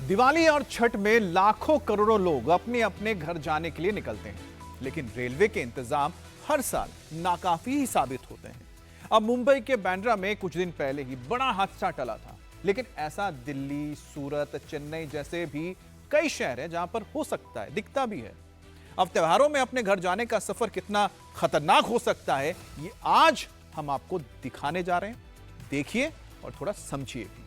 दिवाली और छठ में लाखों करोड़ों लोग अपने अपने घर जाने के लिए निकलते हैं, लेकिन रेलवे के इंतजाम हर साल नाकाफी ही साबित होते हैं। अब मुंबई के बांद्रा में कुछ दिन पहले ही बड़ा हादसा टला था, लेकिन ऐसा दिल्ली, सूरत, चेन्नई जैसे भी कई शहर हैं जहां पर हो सकता है, दिखता भी है। अब त्योहारों में अपने घर जाने का सफर कितना खतरनाक हो सकता है, ये आज हम आपको दिखाने जा रहे हैं। देखिए और थोड़ा समझिए भी।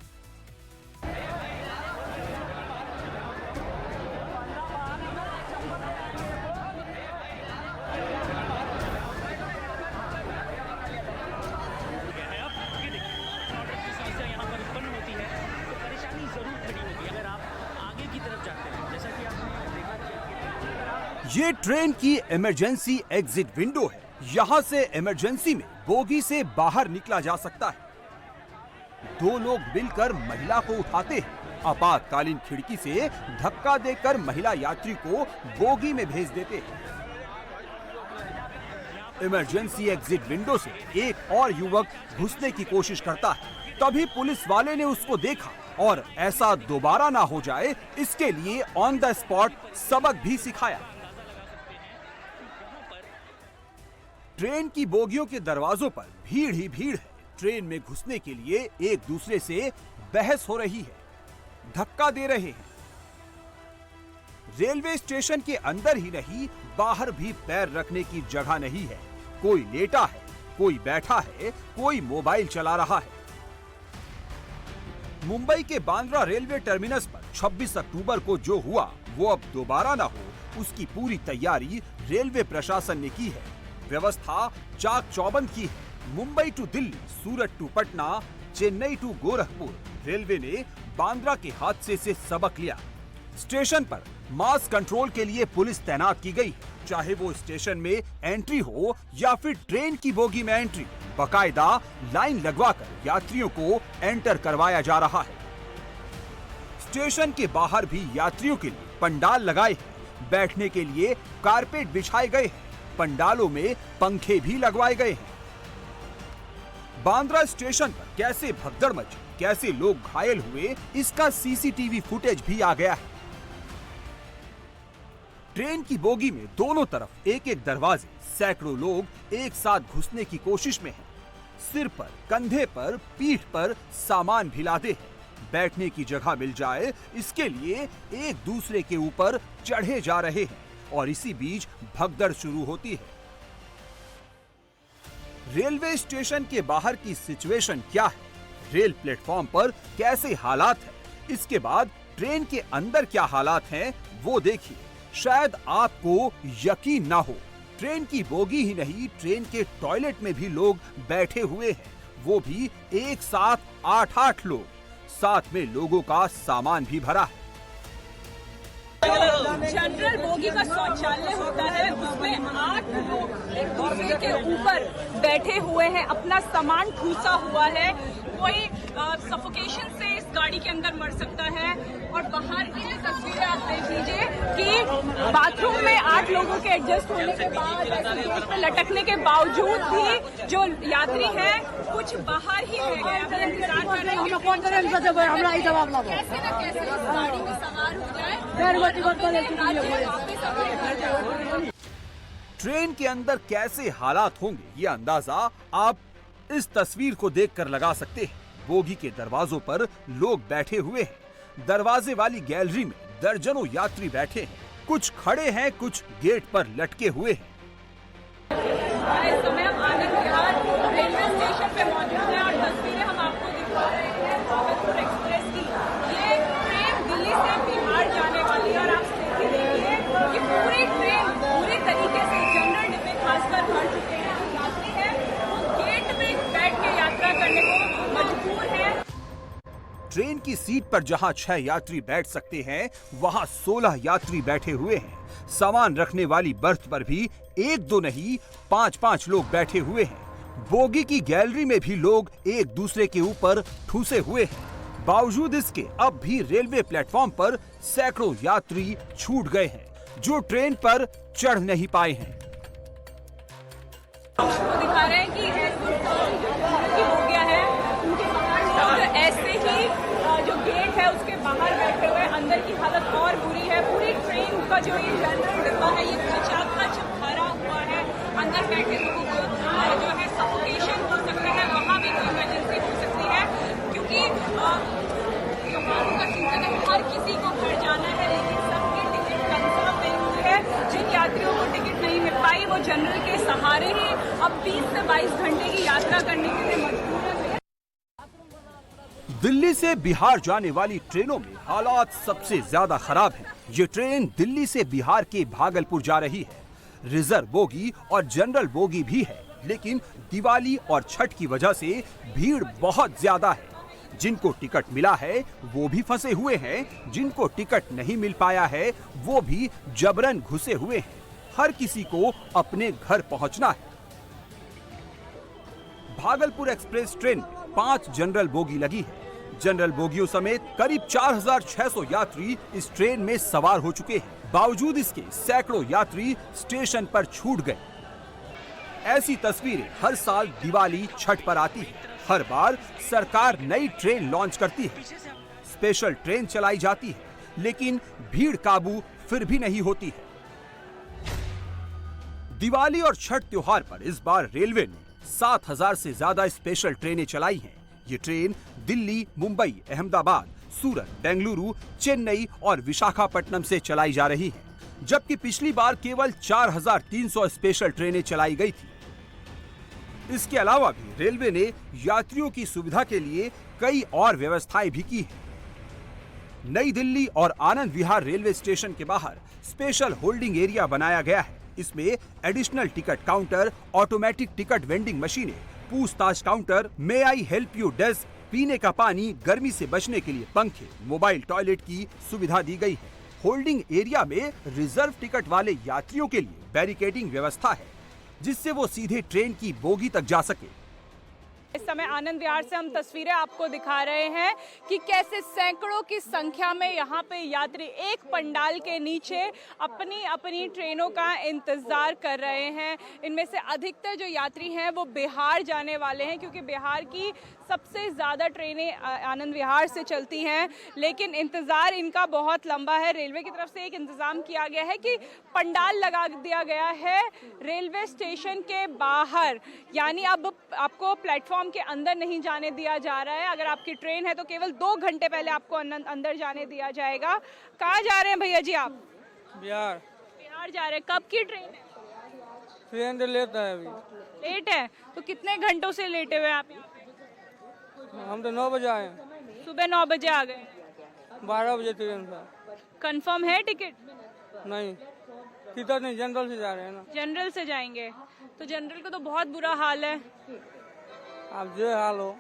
ये ट्रेन की इमरजेंसी एग्जिट विंडो है। यहाँ से इमरजेंसी में बोगी से बाहर निकला जा सकता है। दो लोग मिलकर महिला को उठाते हैं। आपातकालीन खिड़की से धक्का देकर महिला यात्री को बोगी में भेज देते हैं। इमरजेंसी एग्जिट विंडो से एक और युवक घुसने की कोशिश करता है। तभी पुलिस वाले ने उसको देखा और ऐसा दोबारा ना हो जाए, इसके लिए ऑन द स्पॉट सबक भी सिखाया। ट्रेन की बोगियों के दरवाजों पर भीड़ ही भीड़ है। ट्रेन में घुसने के लिए एक दूसरे से बहस हो रही है, धक्का दे रहे हैं। रेलवे स्टेशन के अंदर ही नहीं, बाहर भी पैर रखने की जगह नहीं है। कोई लेटा है, कोई बैठा है, कोई मोबाइल चला रहा है। मुंबई के बांद्रा रेलवे टर्मिनस पर 26 अक्टूबर को जो हुआ वो अब दोबारा ना हो, उसकी पूरी तैयारी रेलवे प्रशासन ने की है। व्यवस्था चाक चौबंद की है। Mumbai to Delhi, Surat to Patna, Chennai to Gorakhpur, railway ने बांद्रा के हादसे से सबक लिया। स्टेशन पर मास कंट्रोल के लिए पुलिस तैनात की गई है। चाहे वो स्टेशन में एंट्री हो या फिर ट्रेन की बोगी में एंट्री, बाकायदा लाइन लगवाकर यात्रियों को एंटर करवाया जा रहा है। स्टेशन के बाहर भी यात्रियों के लिए पंडाल लगाए हैं। बैठने के लिए कारपेट बिछाए गए हैं। पंडालों में पंखे भी लगवाए गए हैं। बांद्रा स्टेशन पर कैसे भगदड़ मची, कैसे लोग घायल हुए, इसका सीसीटीवी फुटेज भी आ गया है। ट्रेन की बोगी में दोनों तरफ एक एक दरवाजे, सैकड़ों लोग एक साथ घुसने की कोशिश में हैं। सिर पर, कंधे पर, पीठ पर सामान भी लादे हैं। बैठने की जगह मिल जाए, इसके लिए एक दूसरे के ऊपर चढ़े जा रहे हैं और इसी बीच भगदड़ शुरू होती है। रेलवे स्टेशन के बाहर की सिचुएशन क्या है, रेल प्लेटफॉर्म पर कैसे हालात हैं, इसके बाद ट्रेन के अंदर क्या हालात हैं, वो देखिए। शायद आपको यकीन ना हो, ट्रेन की बोगी ही नहीं, ट्रेन के टॉयलेट में भी लोग बैठे हुए हैं, वो भी एक साथ 8-8 लोग। साथ में लोगों का सामान भी भरा है। जनरल बोगी का शौचालय होता है, उसमें 8 लोग एक दूसरे के ऊपर बैठे हुए हैं, अपना सामान ठूसा हुआ है। कोई सफोकेशन से इस गाड़ी के अंदर मर सकता है। और बाहर की तस्वीरें आप देख लीजिए कि बाथरूम में 8 लोगों के एडजस्ट होने के बाद, गेट पे लटकने के बावजूद भी जो यात्री हैं कुछ बाहर ही रह गए। कैसे न कैसे इस गाड़ी में सवार हो जाए। ट्रेन के अंदर कैसे हालात होंगे, ये अंदाजा आप इस तस्वीर को देखकर लगा सकते हैं। बोगी के दरवाजों पर लोग बैठे हुए हैं। दरवाजे वाली गैलरी में दर्जनों यात्री बैठे हैं। कुछ खड़े हैं, कुछ गेट पर लटके हुए हैं। इस समय हम आनंद विहार रेलवे स्टेशन पे मौजूद हैं और तस्वीरें हम आपको दिखा रहे हैं भागलपुर एक्सप्रेस की। ये ट्रेन दिल्ली से बिहार जाने वाली है और आप देखिए कि पूरी ट्रेन पूरी तरीके से जनरल डिब्बे खासकर भर चुके हैं। यात्री है वो गेट में बैठ के यात्रा करने को मजबूर है। ट्रेन की सीट पर जहां 6 यात्री बैठ सकते हैं, वहां 16 यात्री बैठे हुए हैं। सामान रखने वाली बर्थ पर भी 1-2 नहीं, 5-5 लोग बैठे हुए हैं। बोगी की गैलरी में भी लोग एक दूसरे के ऊपर ठूसे हुए हैं। बावजूद इसके अब भी रेलवे प्लेटफॉर्म पर सैकड़ों यात्री छूट गए हैं, जो ट्रेन पर चढ़ नहीं पाए हैं। दिखा रहे हैं कि हो गया है, उनके बाहर ऐसे ही जो गेट है उसके बाहर बैठे हुए, अंदर जो ये जनरल डिब्बा है ये खचाखच भरा हुआ है। अंदर बैठे लोगों को जो है सफोकेशन हो सकता है, वहाँ भी कोई इमरजेंसी हो सकती है, क्योंकि त्योहारों का सीजन है, हर किसी को घर जाना है, लेकिन सबकी टिकट कंफर्म नहीं हुई है। जिन यात्रियों को टिकट नहीं मिल पाई वो जनरल के सहारे ही अब 20 से 22 घंटे की यात्रा करने के लिए मजबूर है। दिल्ली से बिहार जाने वाली ट्रेनों में हालात सबसे ज्यादा खराब हैं। ये ट्रेन दिल्ली से बिहार के भागलपुर जा रही है। रिजर्व बोगी और जनरल बोगी भी है, लेकिन दिवाली और छठ की वजह से भीड़ बहुत ज्यादा है। जिनको टिकट मिला है वो भी फंसे हुए हैं, जिनको टिकट नहीं मिल पाया है वो भी जबरन घुसे हुए हैं। हर किसी को अपने घर पहुंचना है। भागलपुर एक्सप्रेस ट्रेन में 5 जनरल बोगी लगी है। जनरल बोगियों समेत करीब 4600 यात्री इस ट्रेन में सवार हो चुके हैं। बावजूद इसके सैकड़ों यात्री स्टेशन पर छूट गए। ऐसी तस्वीरें हर साल दिवाली छठ पर आती है। हर बार सरकार नई ट्रेन लॉन्च करती है, स्पेशल ट्रेन चलाई जाती है, लेकिन भीड़ काबू फिर भी नहीं होती है। दिवाली और छठ त्योहार पर इस बार रेलवे ने 7000 से ज्यादा स्पेशल ट्रेनें चलाई हैं। ये ट्रेन दिल्ली, मुंबई, अहमदाबाद, सूरत, बेंगलुरु, चेन्नई और विशाखापट्टनम से चलाई जा रही हैं, जबकि पिछली बार केवल 4300 स्पेशल ट्रेनें चलाई गई थी। इसके अलावा भी रेलवे ने यात्रियों की सुविधा के लिए कई और व्यवस्थाएं भी की हैं। नई दिल्ली और आनंद विहार रेलवे स्टेशन के बाहर स्पेशल होल्डिंग एरिया बनाया गया है। इसमें additional ticket counter, automatic ticket vending मशीनें, पूछताछ counter, may I help you desk, पीने का पानी, गर्मी से बचने के लिए पंखे, मोबाइल टॉयलेट की सुविधा दी गई है। होल्डिंग एरिया में रिजर्व टिकट वाले यात्रियों के लिए बैरिकेडिंग व्यवस्था है, जिससे वो सीधे ट्रेन की बोगी तक जा सके। इस समय आनंद विहार से हम तस्वीरें आपको दिखा रहे हैं कि कैसे सैकड़ों की संख्या में यहाँ पे यात्री एक पंडाल के नीचे अपनी अपनी ट्रेनों का इंतजार कर रहे हैं। इनमें से अधिकतर जो यात्री हैं वो बिहार जाने वाले हैं, क्योंकि बिहार की सबसे ज़्यादा ट्रेनें आनंद विहार से चलती हैं, लेकिन इंतज़ार इनका बहुत लंबा है। रेलवे की तरफ से एक इंतज़ाम किया गया है कि पंडाल लगा दिया गया है रेलवे स्टेशन के बाहर, यानी अब आपको प्लेटफॉर्म के अंदर नहीं जाने दिया जा रहा है। अगर आपकी ट्रेन है तो केवल 2 घंटे पहले आपको अंदर जाने दिया जाएगा। कहाँ जा रहे हैं भैया जी आप? बिहार। बिहार जा रहे हैं। कब की ट्रेन है? ट्रेन तो लेट है अभी। लेट है तो कितने घंटों से लेटे हुए आप यहाँ? हम तो 9 बजे आए हैं। सुबह 9 बजे आ गए। 12 बजे ट्रेन था। कंफर्म है टिकट? नहीं, टिकट नहीं, जनरल से जा रहे हैं ना। जनरल से जाएंगे तो जनरल को तो बहुत बुरा हाल है। आप जो हाल हो।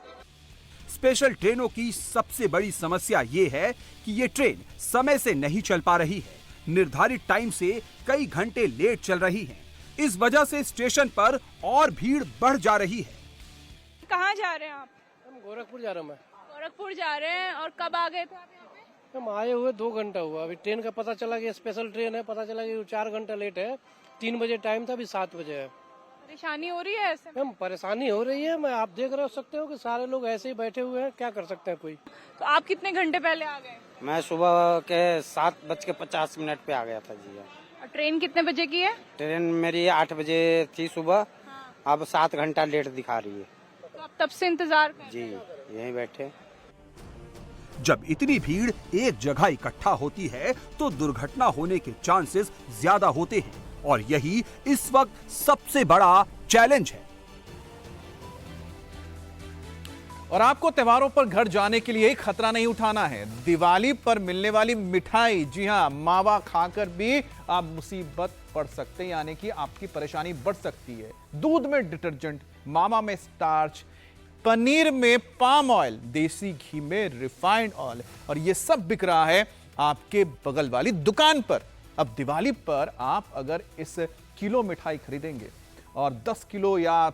स्पेशल ट्रेनों की सबसे बड़ी समस्या ये है कि ये ट्रेन समय से नहीं चल पा रही है। निर्धारित टाइम से कई घंटे लेट चल रही है। इस वजह से स्टेशन पर और भीड़ बढ़ जा रही है। कहाँ जा रहे हैं आप? हम गोरखपुर जा रहे हैं। गोरखपुर जा रहे हैं। और कब आ गए थे आप यहाँ पे? हम आए हुए 2 घंटा हुआ। अभी ट्रेन का पता चला कि स्पेशल ट्रेन है, पता चला कि 4 घंटा लेट है। 3 बजे टाइम था, अभी 7 बजे है। परेशानी हो रही है ऐसे में? हम परेशानी हो रही है। मैं आप देख रहे हो सकते हो कि सारे लोग ऐसे ही बैठे हुए हैं, क्या कर सकते हैं कोई। तो आप कितने घंटे पहले आ गए? मैं सुबह के 7:50 पे आ गया था जी। और ट्रेन कितने बजे की है? ट्रेन मेरी 8 बजे थी सुबह। अब 7 घंटा लेट दिखा रही है। तो आप तब से इंतजार कर? जी, यहीं बैठे। जब इतनी भीड़ एक जगह इकट्ठा होती है तो दुर्घटना होने के चांसेस ज्यादा होते हैं, और यही इस वक्त सबसे बड़ा चैलेंज है। और आपको त्योहारों पर घर जाने के लिए खतरा नहीं उठाना है। दिवाली पर मिलने वाली मिठाई, जी हां, मावा खाकर भी आप मुसीबत पड़ सकते हैं, यानी कि आपकी परेशानी बढ़ सकती है। दूध में डिटर्जेंट, मावा में स्टार्च, पनीर में पाम ऑयल, देसी घी में रिफाइंड ऑयल, और ये सब बिक रहा है आपके बगल वाली दुकान पर। अब दिवाली पर आप अगर इस किलो मिठाई खरीदेंगे और 10 किलो या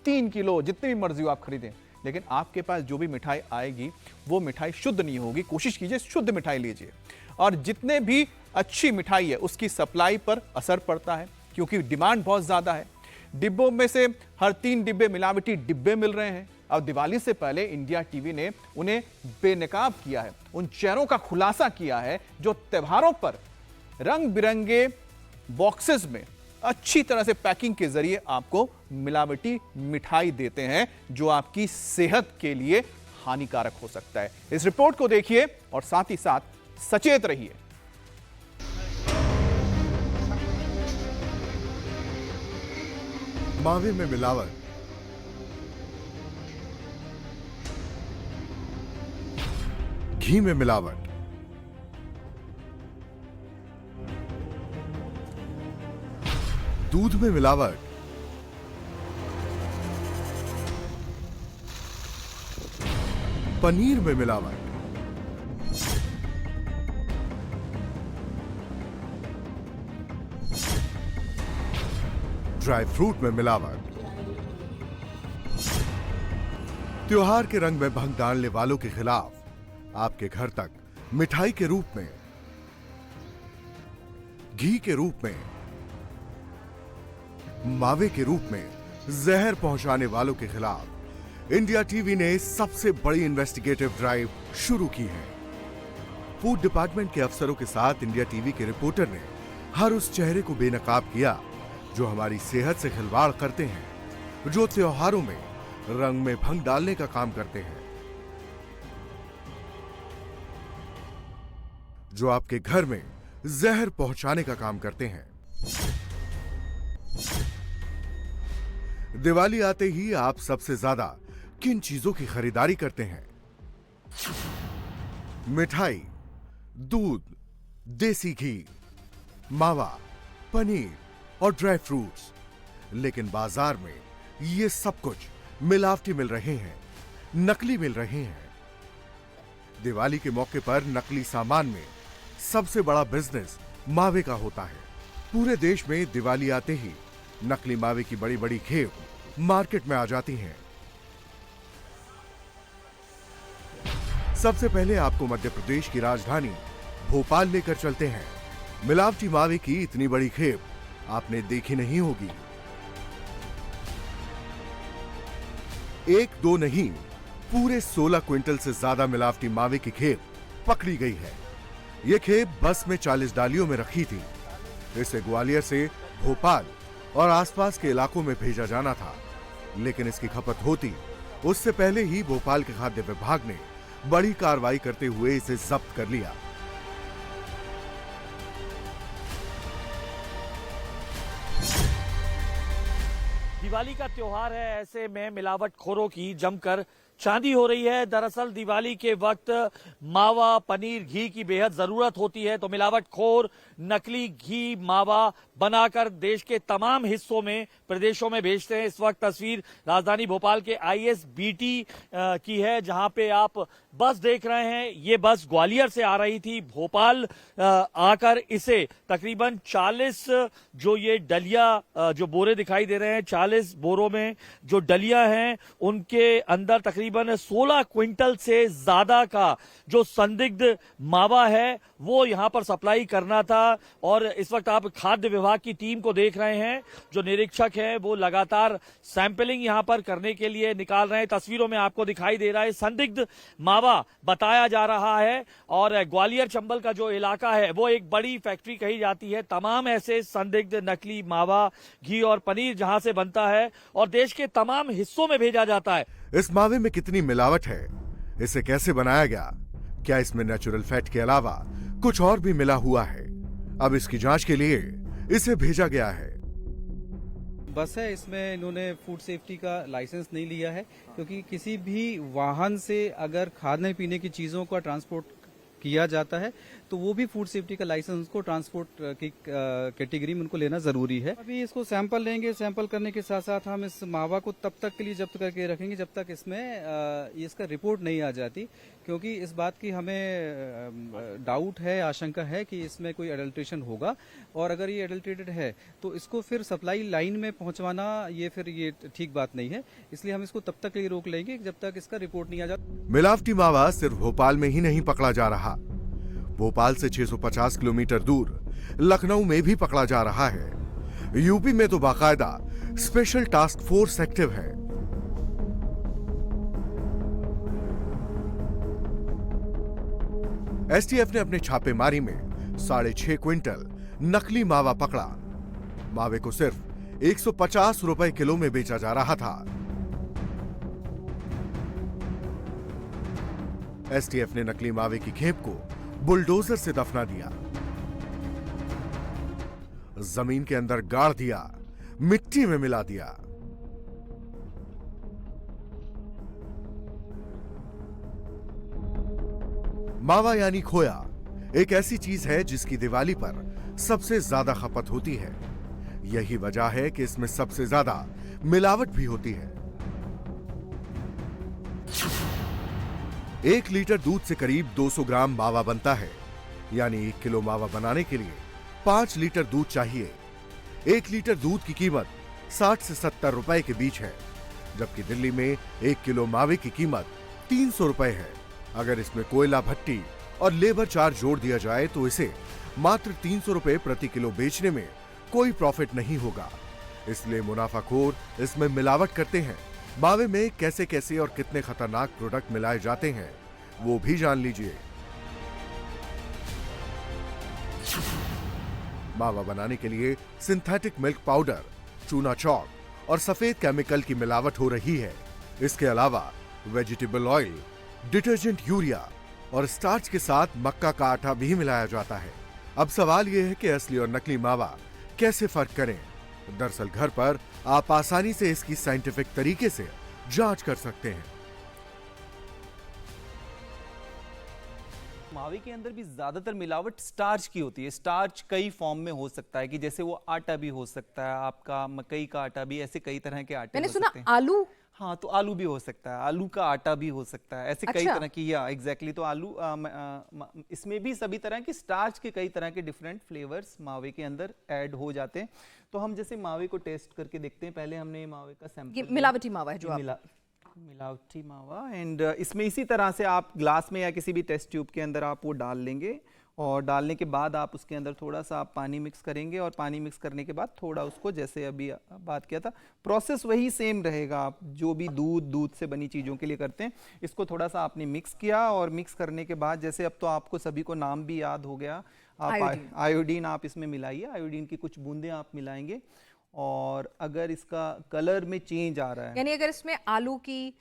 3 किलो जितनी भी मर्जी हो आप खरीदें, लेकिन आपके पास जो भी मिठाई आएगी वो मिठाई शुद्ध नहीं होगी। कोशिश कीजिए शुद्ध मिठाई लीजिए। और जितने भी अच्छी मिठाई है उसकी सप्लाई पर असर पड़ता है, क्योंकि डिमांड बहुत ज़्यादा है। डिब्बों में से हर 3 डिब्बे मिलावटी डिब्बे मिल रहे हैं। अब दिवाली से पहले इंडिया टीवी ने उन्हें बेनकाब किया है, उन चेहरों का खुलासा किया है जो त्योहारों पर रंग बिरंगे बॉक्सेस में अच्छी तरह से पैकिंग के जरिए आपको मिलावटी मिठाई देते हैं, जो आपकी सेहत के लिए हानिकारक हो सकता है। इस रिपोर्ट को देखिए और साथ ही साथ सचेत रहिए। मावे में मिलावट, घी में मिलावट, दूध में मिलावट, पनीर में मिलावट, ड्राई फ्रूट में मिलावट। त्योहार के रंग में भंग डालने वालों के खिलाफ आपके घर तक मिठाई के रूप में, घी के रूप में, मावे के रूप में जहर पहुंचाने वालों के खिलाफ इंडिया टीवी ने सबसे बड़ी इन्वेस्टिगेटिव ड्राइव शुरू की है। फूड डिपार्टमेंट के अफसरों के साथ इंडिया टीवी के रिपोर्टर ने हर उस चेहरे को बेनकाब किया जो हमारी सेहत से खिलवाड़ करते हैं, जो त्योहारों में रंग में भंग डालने का काम करते हैं, जो आपके घर में जहर पहुंचाने का काम करते हैं। दिवाली आते ही आप सबसे ज्यादा किन चीजों की खरीदारी करते हैं? मिठाई, दूध, देसी घी, मावा, पनीर और ड्राई फ्रूट्स। लेकिन बाजार में ये सब कुछ मिलावटी मिल रहे हैं, नकली मिल रहे हैं। दिवाली के मौके पर नकली सामान में सबसे बड़ा बिजनेस मावे का होता है। पूरे देश में दिवाली आते ही नकली मावे की बड़ी बड़ी खेप मार्केट में आ जाती हैं। सबसे पहले आपको मध्य प्रदेश की राजधानी भोपाल लेकर चलते हैं। मिलावटी मावे की इतनी बड़ी खेप आपने देखी नहीं होगी। एक दो नहीं, पूरे 16 क्विंटल से ज्यादा मिलावटी मावे की खेप पकड़ी गई है। यह खेप बस में 40 डालियों में रखी थी। इसे ग्वालियर से भोपाल और आसपास के इलाकों में भेजा जाना था, लेकिन इसकी खपत होती उससे पहले ही भोपाल के खाद्य विभाग ने बड़ी कार्रवाई करते हुए इसे जब्त कर लिया। दिवाली का त्योहार है, ऐसे में मिलावटखोरों की जमकर चांदी हो रही है। दरअसल दिवाली के वक्त मावा, पनीर, घी की बेहद जरूरत होती है, तो मिलावटखोर नकली घी, मावा बनाकर देश के तमाम हिस्सों में, प्रदेशों में भेजते हैं। इस वक्त तस्वीर राजधानी भोपाल के ISBT की है, जहां पे आप बस देख रहे हैं। ये बस ग्वालियर से आ रही थी, भोपाल आकर इसे तकरीबन 40 जो ये डलिया, जो बोरे दिखाई दे रहे हैं, 40 बोरों में जो डलिया हैं, उनके अंदर तकरीबन 16 क्विंटल से ज्यादा का जो संदिग्ध मावा है वो यहां पर सप्लाई करना था। और इस वक्त आप खाद्य विभाग की टीम को देख रहे हैं, जो निरीक्षक हैं वो लगातार सैंपलिंग यहां पर करने के लिए निकाल रहे हैं। तस्वीरों में आपको दिखाई दे रहा है संदिग्ध मावा बताया जा रहा है। और ग्वालियर चंबल का जो इलाका है वो एक बड़ी फैक्ट्री कही जाती है। तमाम ऐसे संदिग्ध नकली मावा, घी और पनीर जहां से बनता है और देश के तमाम हिस्सों में भेजा जाता है। इस मावे में कितनी मिलावट है, इसे कैसे बनाया गया, क्या इसमें नेचुरल फैट के अलावा कुछ और भी मिला हुआ है? अब इसकी जांच के लिए इसे भेजा गया है। बस है, इसमें इन्होंने फूड सेफ्टी का लाइसेंस नहीं लिया है, क्योंकि किसी भी वाहन से अगर खाने पीने की चीजों का ट्रांसपोर्ट किया जाता है तो वो भी फूड सेफ्टी का लाइसेंस को ट्रांसपोर्ट की कैटेगरी में उनको लेना जरूरी है। अभी इसको सैंपल लेंगे, सैंपल करने के साथ साथ हम इस मावा को तब तक के लिए जब्त करके रखेंगे जब तक इसमें इसका रिपोर्ट नहीं आ जाती, क्योंकि इस बात की हमें डाउट है, आशंका है कि इसमें कोई एडल्ट्रेशन होगा, और अगर ये एडल्ट्रेटेड है तो इसको फिर सप्लाई लाइन में पहुंचवाना ये ठीक बात नहीं है। इसलिए हम इसको तब तक के लिए रोक लेंगे जब तक इसका रिपोर्ट नहीं आ जाता। मिलावटी मावा सिर्फ भोपाल में ही नहीं पकड़ा जा रहा, भोपाल से 650 किलोमीटर दूर लखनऊ में भी पकड़ा जा रहा है। यूपी में तो बाकायदा स्पेशल टास्क फोर्स एक्टिव है। एसटीएफ ने अपने छापेमारी में 6.5 क्विंटल नकली मावा पकड़ा। मावे को सिर्फ 150 रुपए किलो में बेचा जा रहा था। एसटीएफ ने नकली मावे की खेप को बुलडोजर से दफना दिया, जमीन के अंदर गाड़ दिया, मिट्टी में मिला दिया। मावा यानी खोया एक ऐसी चीज है जिसकी दिवाली पर सबसे ज्यादा खपत होती है। यही वजह है कि इसमें सबसे ज्यादा मिलावट भी होती है। 1 लीटर दूध से करीब 200 ग्राम मावा बनता है, यानी 1 किलो मावा बनाने के लिए 5 लीटर दूध चाहिए। 1 लीटर दूध की कीमत 60 से 70 रुपए के बीच है, जबकि दिल्ली में 1 किलो मावे की कीमत 300 रुपए है। अगर इसमें कोयला भट्टी और लेबर चार्ज जोड़ दिया जाए तो इसे मात्र 300 रुपए प्रति किलो बेचने में कोई प्रॉफिट नहीं होगा। इसलिए मुनाफाखोर इसमें मिलावट करते हैं। मावे में कैसे कैसे और कितने खतरनाक प्रोडक्ट मिलाए जाते हैं वो भी जान लीजिए। मावा बनाने के लिए सिंथेटिक मिल्क पाउडर, चूना चौक और सफेद केमिकल की मिलावट हो रही है। इसके अलावा वेजिटेबल ऑयल, डिटर्जेंट, यूरिया और स्टार्च के साथ मक्का का आटा भी मिलाया जाता है। अब सवाल यह है कि असली और नकली मावा कैसे फर्क करें। दरअसल घर पर आप आसानी से इसकी साइंटिफिक तरीके से जांच कर सकते हैं। मावे के अंदर भी ज्यादातर मिलावट स्टार्च की होती है। स्टार्च कई फॉर्म में हो सकता है कि जैसे वो आटा भी हो सकता है, आपका मकई का आटा भी, ऐसे कई तरह के आटे मैंने हो सुना सकते हैं। आलू, हाँ, तो आलू भी हो सकता है, आलू का आटा भी हो सकता है, ऐसे कई अच्छा। तरह की। या एग्जैक्टली तो आलू इसमें भी सभी तरह के स्टार्च के कई तरह के डिफरेंट फ्लेवर्स मावे के अंदर ऐड हो जाते हैं। तो हम जैसे मावे को टेस्ट करके देखते हैं। पहले हमने मावे का सैंपल, ये मिलावटी मावा है जो आप मिलावटी मावा, एंड इसमें इसी तरह से आप ग्लास में या किसी भी टेस्ट ट्यूब के अंदर आप वो डाल लेंगे और डालने के बाद आप उसके अंदर थोड़ा सा आप पानी मिक्स करेंगे और पानी मिक्स करने के बाद थोड़ा उसको, जैसे अभी बात किया था, प्रोसेस वही सेम रहेगा। आप जो भी दूध से बनी चीज़ों के लिए करते हैं, इसको थोड़ा सा आपने मिक्स किया और मिक्स करने के बाद जैसे अब तो आपको सभी को नाम भी याद हो गया, आप आयोडीन आप इसमें मिलाइए। आयोडीन की कुछ बूंदें आप मिलाएंगे और अगर इसका कलर में चेंज आ रहा है, यानी अगर इसमें आलू की,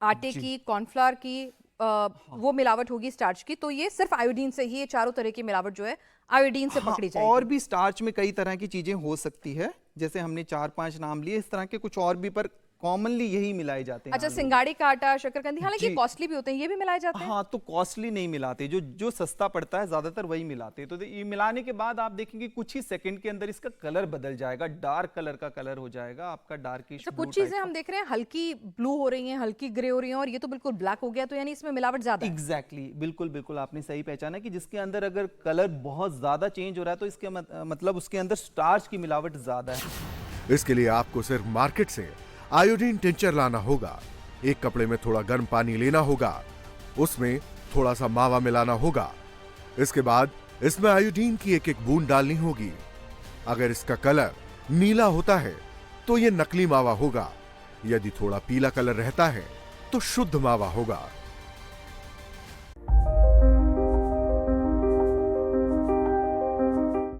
आटे की, कॉर्नफ्लावर की वो मिलावट होगी स्टार्च की, तो ये सिर्फ आयोडीन से ही, ये चारों तरह की मिलावट जो है आयोडीन से पकड़ी जाएगी। और भी स्टार्च में कई तरह की चीजें हो सकती है, जैसे हमने 4-5 नाम लिए, इस तरह के कुछ और भी, पर कॉमनली यही मिलाए जाते हैं। अच्छा, सिंगाड़ी का आटा, शकरकंदी, हालांकि कॉस्टली भी होते हैं, ये भी मिलाए जाते हैं। हाँ, तो कॉस्टली नहीं मिलाते, जो सस्ता पड़ता है ज्यादातर वही मिलाते हैं। तो ये मिलाने के बाद आप देखेंगे कुछ ही सेकंड के अंदर इसका कलर बदल जाएगा, डार्क कलर का कलर हो जाएगा आपका, डार्किश। तो कुछ चीजें हम देख रहे हैं हल्की ब्लू हो रही हैं, हल्की ग्रे हो रही हैं, और ये तो बिल्कुल ब्लैक हो गया, तो यानी इसमें मिलावट ज्यादा है। एग्जैक्टली, बिल्कुल आपने सही पहचाना कि जिसके अंदर अगर कलर बहुत ज्यादा चेंज हो रहा है तो इसके मतलब उसके अंदर स्टार्च की मिलावट ज्यादा है। इसके लिए आपको सिर्फ मार्केट से आयोडीन टिंचर लाना होगा। एक कपड़े में थोड़ा गर्म पानी लेना होगा, उसमें थोड़ा सा मावा मिलाना होगा। इसके बाद इसमें आयोडीन की एक बूंद डालनी होगी। अगर इसका कलर नीला होता है तो यह नकली मावा होगा, यदि थोड़ा पीला कलर रहता है तो शुद्ध मावा होगा।